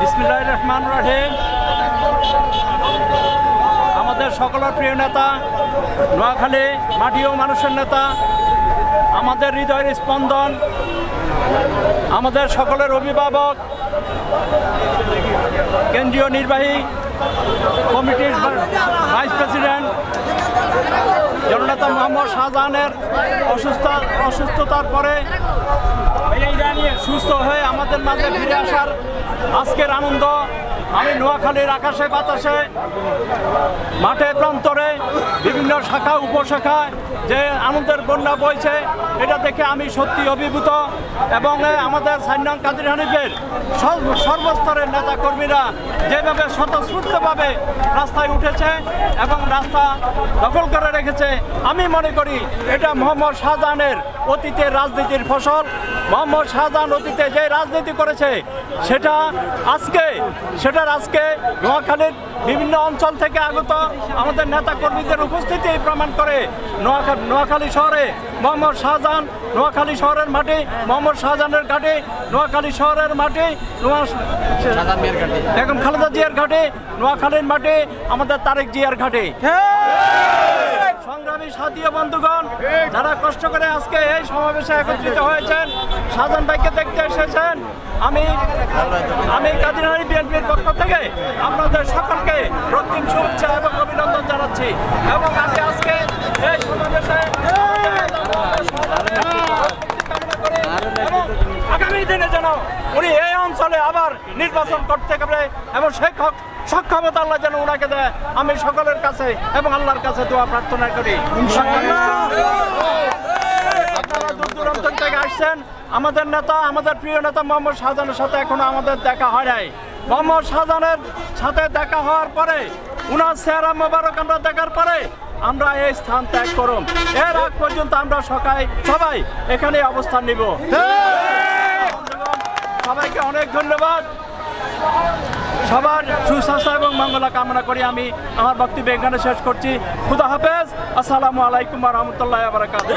বিসমিল্লাহির রহমানির রহিম। আমাদের সকলের প্রিয় নেতা, নোয়াখালী মাটি ও মানুষের নেতা, আমাদের হৃদয়ের স্পন্দন, আমাদের সকলের অভিভাবক, কেন্দ্রীয় নির্বাহী কমিটির ভাইস প্রেসিডেন্ট জননেতা মোহাম্মদ শাহজাহানের অসুস্থতার পরে সুস্থ হয়ে আমাদের মাঝে ফিরে আসার আজকের আনন্দ আমি নোয়াখালীর আকাশে বাতাসে মাঠে প্রান্তরে বিভিন্ন শাখা উপশাখা যে আনন্দের বন্যা বইছে এটা দেখে আমি সত্যি অভিভূত। এবং আমাদের সাইনং কাদের হানিফের সর্বস্তরের নেতাকর্মীরা যেভাবে স্বতঃস্ফূর্তভাবে রাস্তায় উঠেছে এবং রাস্তা দখল করে রেখেছে, আমি মনে করি এটা মোহাম্মদ শাহজাহানের অতীতের রাজনীতির ফসল। মোহাম্মদ শাহজাহান অতীতে যে রাজনীতি করেছে সেটার আজকে নোয়াখালীর বিভিন্ন অঞ্চল থেকে আগত আমাদের নেতাকর্মীদের উপস্থিতি প্রমাণ করে। নোয়াখালী শহরে মোহাম্মদ শাহজাহান, নোয়াখালী শহরের মাটি মোহাম্মদ শাহজাহানের ঘাটে, নোয়াখালী শহরের মাটি বেগম খালেদা জিয়ার ঘাটে, নোয়াখালীর মাটি আমাদের তারেক জিয়ার ঘাটে। সংগ্রামী সাথী বন্ধুগণ, যারা কষ্ট করে আজকে এই সমাবেশে একত্রিত হয়েছেন, শাহজাহান ভাইকে দেখতে এসেছেন, আমি কাদিরহানি বিএনপির পক্ষ থেকে আপনাদের সকলকে রক্তিম শুভেচ্ছা এবং অভিনন্দন জানাচ্ছি। এবং আমি আজকে এই সমাবেশে আগামী দিনে যেন উনি এই অঞ্চলে আবার নির্বাচন করতে পারে এবং সেই সক্ষমতা আল্লাহ যেন ওনাকে দেয়, আমি সকলের কাছে এবং আল্লাহর কাছে দোয়া প্রার্থনা করি। আপনারা দূর দূরান্ত থেকে আসছেন, আমাদের নেতা, আমাদের প্রিয় নেতা মোহাম্মদ শাহজাহানের সাথে এখনো আমাদের দেখা হয় নাই। মোহাম্মদ শাহজাহানের সাথে দেখা হওয়ার পরে, উনার চেহারা মোবারক আমরা দেখার পরে আমরা এই স্থান ত্যাগ করুন। এর আগ পর্যন্ত আমরা সবাই এখানে অবস্থান নিব। সবাইকে অনেক ধন্যবাদ। সবার সুস্বাস্থ্য এবং মঙ্গলা কামনা করি আমি আমার বক্তব্য এখানে শেষ করছি। খুদা হাফেজ। আসসালামু আলাইকুম ওয়া রাহমাতুল্লাহি ওয়া বারাকাতুহু।